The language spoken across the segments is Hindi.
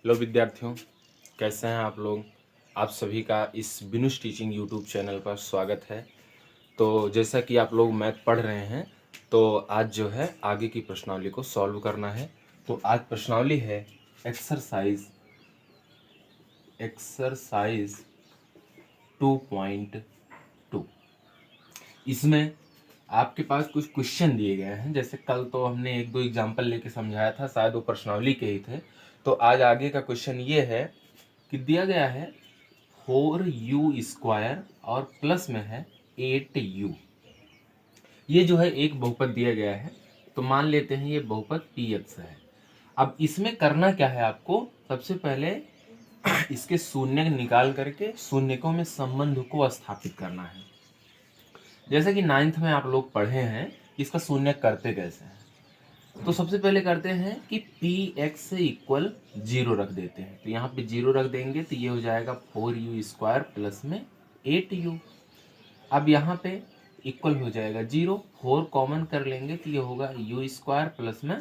हेलो विद्यार्थियों, कैसे हैं आप लोग। आप सभी का इस बिनुस टीचिंग यूट्यूब चैनल पर स्वागत है। तो जैसा कि आप लोग मैथ पढ़ रहे हैं, तो आज जो है आगे की प्रश्नावली को सॉल्व करना है। तो आज प्रश्नावली है एक्सरसाइज 2.2। इसमें आपके पास कुछ क्वेश्चन दिए गए हैं। जैसे कल तो हमने एक दो एग्जाम्पल लेके समझाया था, शायद वो प्रश्नावली के ही थे। तो आज आगे का क्वेश्चन ये है कि दिया गया है 4u² और प्लस में है 8u। ये जो है एक बहुपद दिया गया है, तो मान लेते हैं ये बहुपद px है। अब इसमें करना क्या है आपको, सबसे पहले इसके शून्य निकाल करके शून्यकों में संबंध को स्थापित करना है। जैसे कि 9th में आप लोग पढ़े हैं, इसका शून्य करते कैसे हैं। तो सबसे पहले करते हैं कि px इक्वल 0 रख देते हैं। तो यहाँ पे 0 रख देंगे तो ये हो जाएगा 4u² प्लस में 8u। अब यहाँ पे इक्वल हो जाएगा 0, 4 कॉमन कर लेंगे तो ये होगा u² प्लस में,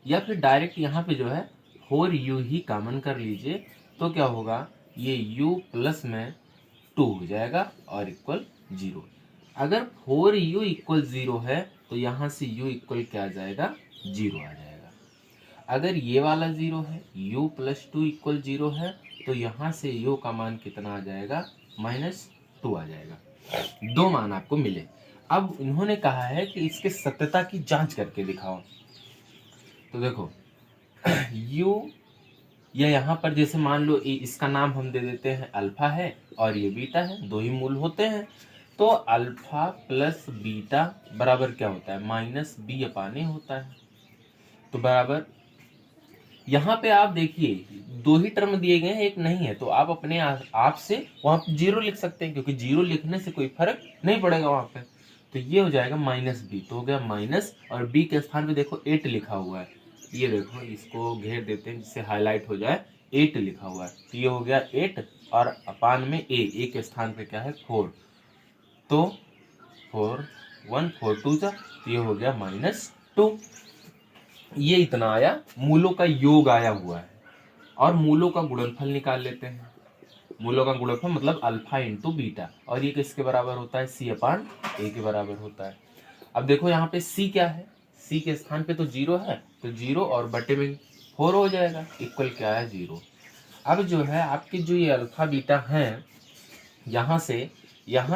या फिर डायरेक्ट यहाँ पे जो है 4u ही कॉमन कर लीजिए तो क्या होगा, ये u प्लस में 2 हो जाएगा और इक्वल 0। अगर 4u इक्वल 0 है तो यहाँ से u इक्वल क्या आ जाएगा, 0 आ जाएगा। अगर ये वाला 0 है, u प्लस 2 इक्वल 0 है, तो यहाँ से u का मान कितना आ जाएगा, -2 आ जाएगा। दो मान आपको मिले। अब इन्होंने कहा है कि इसके सत्यता की जांच करके दिखाओ। तो देखो u, या यहाँ पर जैसे मान लो इसका नाम हम दे देते हैं अल्फा है और ये बीटा है, दो ही मूल होते हैं। तो अल्फा प्लस बीटा बराबर क्या होता है, -b/a होता है। तो बराबर यहाँ पे आप देखिए दो ही टर्म दिए गए हैं, एक नहीं है। तो आप अपने आप से वहां पे 0 लिख सकते हैं, क्योंकि 0 लिखने से कोई फर्क नहीं पड़ेगा वहां पे। तो ये हो जाएगा -b, तो हो गया माइनस, और b के स्थान पे देखो 8 लिखा हुआ है। ये देखो इसको घेर देते हैं जिससे हाईलाइट हो जाए, 8 लिखा हुआ है। तो ये हो गया 8 और अपान में a के स्थान पे क्या है, 4। तो 4 1 4 2 जा, तो ये हो गया -2। ये इतना आया, मूलों का योग आया हुआ है। और मूलों का गुणनफल निकाल लेते हैं। मूलों का गुणनफल मतलब अल्फा इंटू बीटा, और ये किसके बराबर होता है, c/a के बराबर होता है। अब देखो यहाँ पे c क्या है, c के स्थान पे तो 0 है, तो 0 और बटे में 4 हो जाएगा, इक्वल क्या है, 0। अब जो है आपके जो ये अल्फा बीटा हैं, यहाँ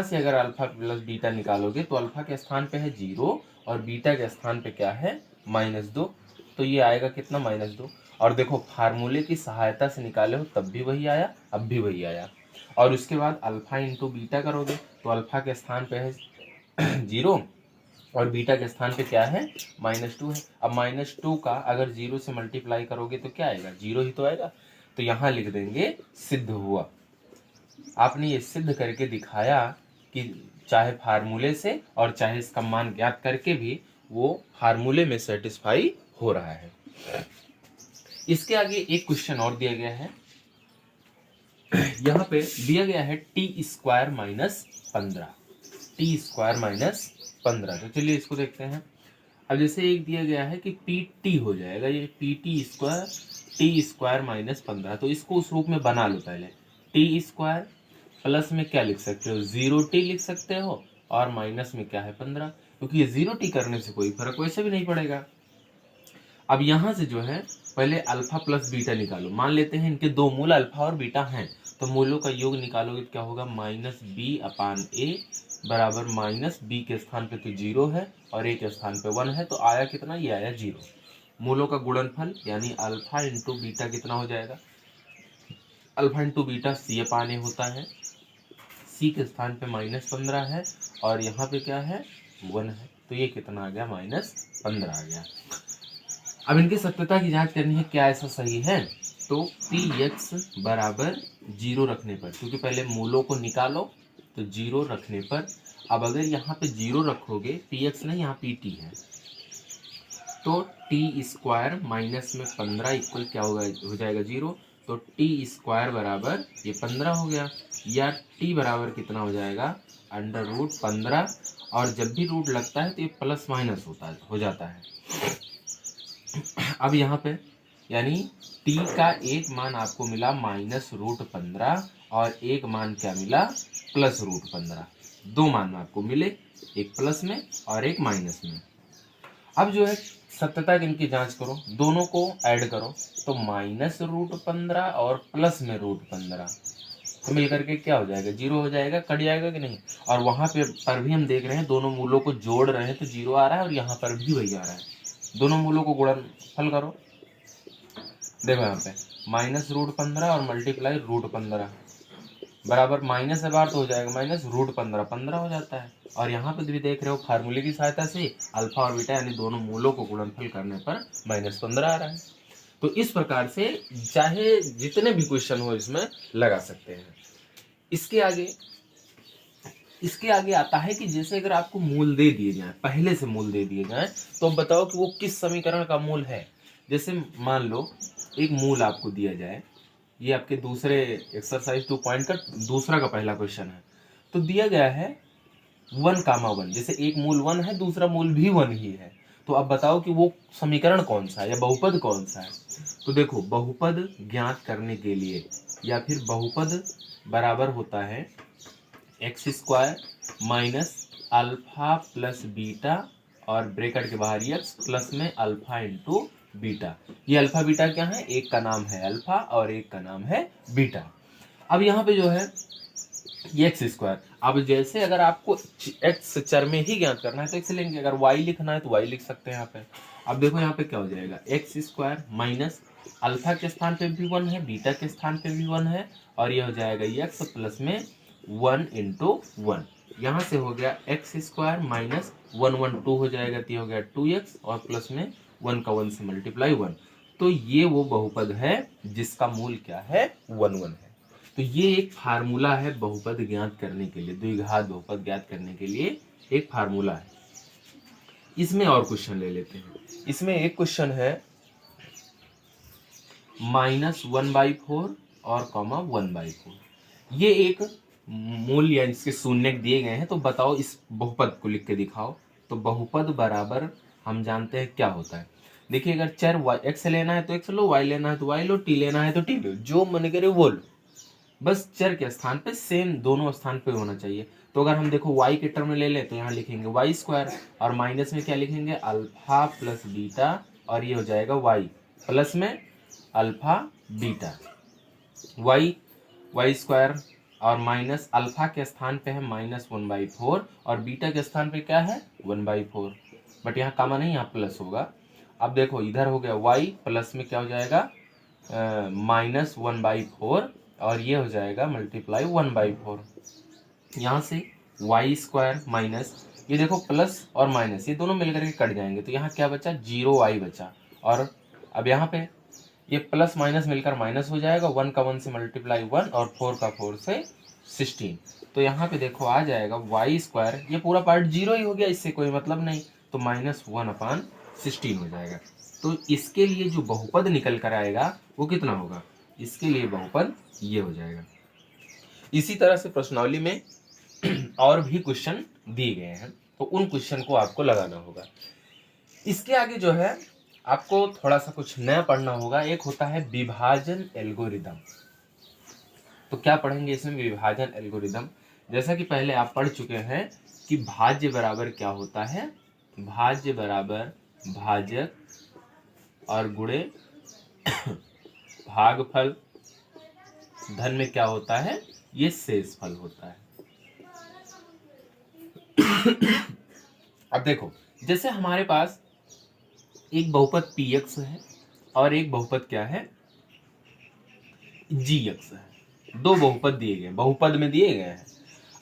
से अगर अल्फा प्लस बीटा निकालोगे तो अल्फा के स्थान पे है 0 और बीटा के स्थान पे क्या है, -2। तो ये आएगा कितना, -2। और देखो फार्मूले की सहायता से निकाले हो तब भी वही आया, अब भी वही आया। और उसके बाद अल्फा इंटू बीटा करोगे तो अल्फा के स्थान पे है 0 और बीटा के स्थान पे क्या है, -2 है। अब -2 का अगर 0 से मल्टीप्लाई करोगे तो क्या आएगा, 0 ही तो आएगा। तो यहाँ लिख देंगे सिद्ध हुआ। आपने ये सिद्ध करके दिखाया कि चाहे फार्मूले से और चाहे इसका मान ज्ञात करके भी वो फार्मूले में सेटिस्फाई हो रहा है। इसके आगे एक क्वेश्चन और दिया गया है। यहाँ पे दिया गया है t² - 15। तो चलिए इसको देखते हैं। अब जैसे एक दिया गया है कि pt हो जाएगा, ये pt² - 15। तो इसको उस रूप में बना लो पहले। t² प्लस में क्या लिख सकते हो, 0t लिख सकते हो, और माइनस में क्या है, 15, क्योंकि ये 0t करने से कोई फर्क वैसे भी नहीं पड़ेगा। अब यहाँ से जो है पहले अल्फा प्लस बीटा निकालो। मान लेते हैं इनके दो मूल अल्फा और बीटा हैं, तो मूलों का योग निकालोगे तो क्या होगा, -b/a बराबर -b के स्थान पे तो 0 है और a के स्थान पे 1 है, तो आया कितना, ये आया 0। मूलों का गुणनफल यानी अल्फा इंटू बीटा कितना हो जाएगा, अल्फा इंटू बीटा c/a होता है। c के स्थान पे -15 है और यहाँ पे क्या है, 1 है, तो ये कितना आ गया, -15 आ गया। अब इनकी सत्यता की जांच करनी है, क्या ऐसा सही है। तो px बराबर 0 रखने पर, क्योंकि पहले मूलों को निकालो, तो 0 रखने पर, अब अगर यहाँ पे 0 रखोगे, px नहीं यहाँ pt है, तो t² माइनस में 15 इक्वल क्या होगा, हो जाएगा 0। तो t² बराबर ये 15 हो गया, या t बराबर कितना हो जाएगा, √15। और जब भी रूट लगता है तो ये प्लस माइनस हो जाता है। अब यहाँ पे यानी t का एक मान आपको मिला -√15 और एक मान क्या मिला +√15। दो मान आपको मिले, एक प्लस में और एक माइनस में। अब जो है सत्यता की इनकी जांच करो, दोनों को ऐड करो तो -√15 और प्लस में √15 तो मिलकर के क्या हो जाएगा, 0 हो जाएगा, कट जाएगा कि नहीं। और वहां पे पर भी हम देख रहे हैं दोनों मूलों को जोड़ रहे हैं तो 0 आ रहा है और यहाँ पर भी वही आ रहा है। दोनों मूलों को गुणनफल करो, देखो यहाँ पे -√15 और मल्टीप्लाई √15 बराबर माइनस है बार तो हो जाएगा -√15, 15 हो जाता है। और यहाँ पे भी देख रहे हो फार्मूले की सहायता से अल्फा और बीटा यानी दोनों मूलों को गुणनफल करने पर -15 आ रहा है। तो इस प्रकार से चाहे जितने भी क्वेश्चन हो इसमें लगा सकते हैं। इसके आगे आता है कि जैसे अगर आपको मूल दे दिए जाए, पहले से मूल दे दिए जाए, तो अब बताओ कि वो किस समीकरण का मूल है। जैसे मान लो एक मूल आपको दिया जाए, ये आपके दूसरे एक्सरसाइज 2 पॉइंट का दूसरा का पहला क्वेश्चन है। तो दिया गया है 1, 1, जैसे एक मूल 1 है, दूसरा मूल भी 1 ही है। तो अब बताओ कि वो समीकरण कौन सा है या बहुपद कौन सा है। तो देखो बहुपद ज्ञात करने के लिए या फिर बहुपद बराबर होता है x² minus alpha plus beta और ब्रैकेट के बाहर x प्लस में अल्फा इंटू बीटा। ये अल्फा बीटा क्या है, एक का नाम है अल्फा और एक का नाम है बीटा। अब यहाँ पे जो है ये x², अब जैसे अगर आपको x चर में ही ज्ञात करना है तो x लेंगे, अगर y लिखना है तो y लिख सकते हैं यहाँ पे। अब देखो यहाँ पे क्या हो जाएगा, x² माइनस अल्फा के स्थान पे भी 1 है, बीटा के स्थान पे भी 1 है और ये हो जाएगा x प्लस में 1 इंटू 1। यहाँ से हो गया x² माइनस 1, 1 2 हो जाएगा, तो हो गया 2x और प्लस में 1 का 1 से मल्टीप्लाई 1। तो ये वो बहुपद है जिसका मूल क्या है, 1, 1 है। तो ये एक फार्मूला है बहुपद ज्ञात करने के लिए, द्विघात बहुपद ज्ञात करने के लिए एक फार्मूला है। इसमें और क्वेश्चन ले लेते हैं। इसमें एक क्वेश्चन है -1/4 और (1/4). ये एक मूल या इसके शून्य दिए गए हैं, तो बताओ इस बहुपद को लिख के दिखाओ। तो बहुपद बराबर हम जानते हैं क्या होता है। देखिए अगर चर x लेना है तो x लो, y लेना है तो y लो, t लेना है तो t लो, जो मन करे वो लो, बस चर के स्थान पे सेम दोनों स्थान पे होना चाहिए। तो अगर हम देखो y के टर्म में ले लें तो यहाँ लिखेंगे y² और माइनस में क्या लिखेंगे, अल्फा प्लस बीटा और ये हो जाएगा y प्लस में अल्फा बीटा। y² और माइनस अल्फा के स्थान पे है -1/4 और बीटा के स्थान पे क्या है 1/4, बट यहाँ कामा नहीं, यहाँ प्लस होगा। अब देखो इधर हो गया y प्लस में क्या हो जाएगा -1/4 और ये हो जाएगा मल्टीप्लाई 1/4। यहाँ से y² माइनस ये देखो प्लस और माइनस ये दोनों मिलकर के कट जाएंगे, तो यहाँ क्या बचा, 0y बचा। और अब यहाँ पे ये प्लस माइनस मिलकर माइनस हो जाएगा, 1 का 1 से मल्टीप्लाई 1 और 4 का 4 से 16। तो यहाँ पे देखो आ जाएगा y², ये पूरा पार्ट 0 ही हो गया, इससे कोई मतलब नहीं, तो -1/16 हो जाएगा। तो इसके लिए जो बहुपद निकल कर आएगा वो कितना होगा, इसके लिए बहुपद ये हो जाएगा। इसी तरह से प्रश्नावली में और भी क्वेश्चन दिए गए हैं, तो उन क्वेश्चन को आपको लगाना होगा। इसके आगे जो है आपको थोड़ा सा कुछ नया पढ़ना होगा। एक होता है विभाजन एल्गोरिदम। तो क्या पढ़ेंगे इसमें, विभाजन एल्गोरिदम। जैसा कि पहले आप पढ़ चुके हैं कि भाज्य बराबर क्या होता है, भाज्य बराबर भाजक और गुणे भागफल, धन में क्या होता है, ये शेषफल होता है। अब देखो जैसे हमारे पास एक बहुपद px है और एक बहुपद क्या है gx है। दो बहुपद दिए गए, बहुपद में दिए गए हैं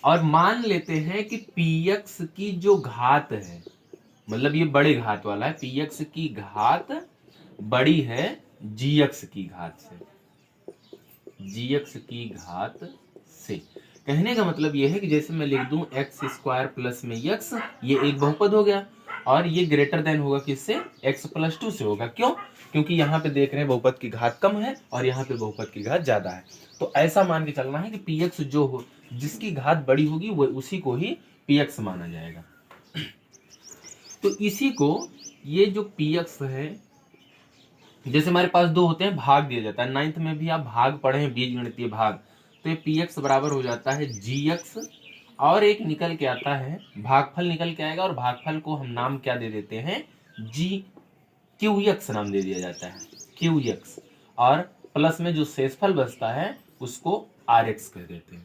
और मान लेते हैं कि px की जो घात है, मतलब ये बड़े घात वाला है, px की घात बड़ी है gx की घात से, gx की घात से। कहने का मतलब ये है कि जैसे मैं लिख दूं x² प्लस में x, ये एक बहुपद हो गया और ये ग्रेटर देन होगा किससे, x + 2 से होगा। क्यों, क्योंकि यहाँ पे देख रहे हैं बहुपद की घात कम है और यहाँ पे बहुपद की घात ज्यादा है। तो ऐसा मान के चलना है कि px जो हो, जिसकी घात बड़ी होगी वो उसी को ही px माना जाएगा। तो इसी को, ये जो px है जैसे हमारे पास दो होते हैं, भाग दिया जाता है, 9th में भी आप भाग पढ़े हैं, बीजगणितीय भाग, तो ये px बराबर हो जाता है gx, और एक निकल के आता है भागफल निकल के आएगा, और भागफल को हम नाम क्या दे देते हैं, qx नाम दे दिया जाता है, qx, और प्लस में जो शेषफल बचता है उसको rx कह देते हैं।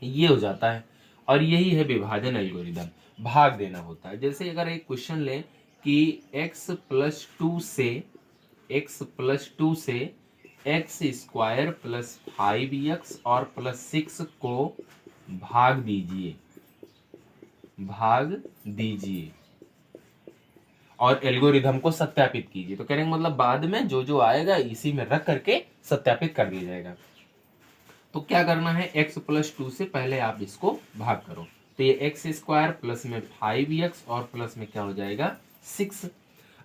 ये हो जाता है, और यही है विभाजन एल्गोरिदम, भाग देना होता है। जैसे अगर एक क्वेश्चन लें कि x प्लस टू से एक्स स्क्वायर प्लस 5x और प्लस 6 को भाग दीजिए और एल्गोरिथम को सत्यापित कीजिए, तो कहने का मतलब बाद में जो जो आएगा इसी में रख करके सत्यापित कर दिया जाएगा। तो क्या करना है, x प्लस 2 से पहले आप इसको भाग करो, तो ये एक्स स्क्वायर प्लस में 5x और प्लस में क्या हो जाएगा 6।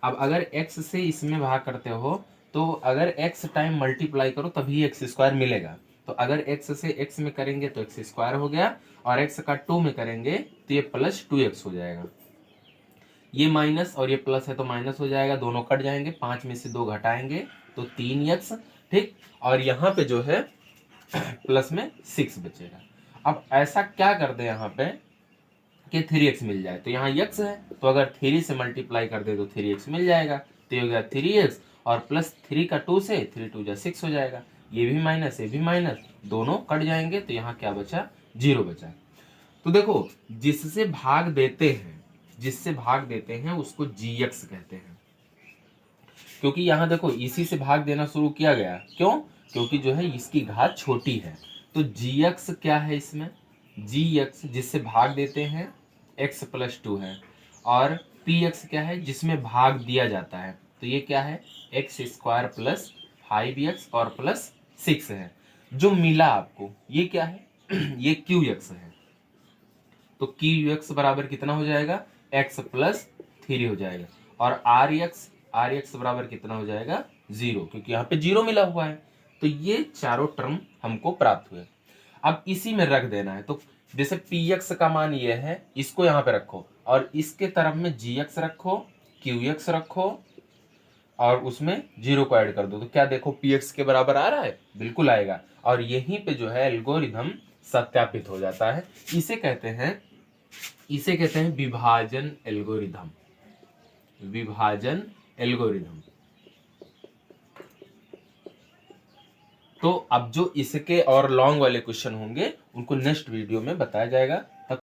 अब अगर x से इसमें भाग करते हो तो अगर x टाइम मल्टीप्लाई करो तभी x स्क्वायर मिलेगा, तो अगर x से x में करेंगे तो x स्क्वायर हो गया, और x का 2 में करेंगे तो ये प्लस 2x हो जाएगा, ये माइनस और ये प्लस है तो माइनस हो जाएगा, दोनों कट जाएंगे, 5 में से 2 घटाएंगे तो 3x, ठीक, और यहाँ पे जो है प्लस में 6 बचेगा। अब ऐसा क्या कर दे यहाँ पे कि 3x मिल जाए, तो यहाँ x है तो अगर 3 से मल्टीप्लाई कर दे तो 3x मिल जाएगा, तो ये हो गया 3x, और प्लस 3 का 2 से 3 2 जा 6 हो जाएगा, ये भी माइनस ये भी माइनस, दोनों कट जाएंगे, तो यहाँ क्या बचा 0 बचा। तो देखो जिससे भाग देते हैं उसको gx कहते हैं, क्योंकि यहाँ देखो इसी से भाग देना शुरू किया गया, क्यों, क्योंकि जो है इसकी घात छोटी है, तो gx क्या है इसमें, gx जिससे भाग देते हैं x प्लस 2 है, और px क्या है जिसमें भाग दिया जाता है, तो ये क्या है एक्स स्क्वायर प्लस 5x और प्लस 6 है, जो मिला आपको ये क्या है ये qx है, तो qx बराबर कितना हो जाएगा x प्लस 3 हो जाएगा, और rx बराबर कितना हो जाएगा 0, क्योंकि यहाँ पे 0 मिला हुआ है, तो ये चारों टर्म हमको प्राप्त हुए। अब इसी में रख देना है, तो जैसे px का मान ये है, इसको यहाँ पे रखो और इसके तरफ में gx रखो, qx रखो और उसमें 0 को ऐड कर दो, तो क्या देखो px के बराबर आ रहा है, बिल्कुल आएगा, और यहीं पे जो है एल्गोरिथम सत्यापित हो जाता है। इसे कहते हैं विभाजन एल्गोरिथम। तो अब जो इसके और लॉन्ग वाले क्वेश्चन होंगे उनको नेक्स्ट वीडियो में बताया जाएगा।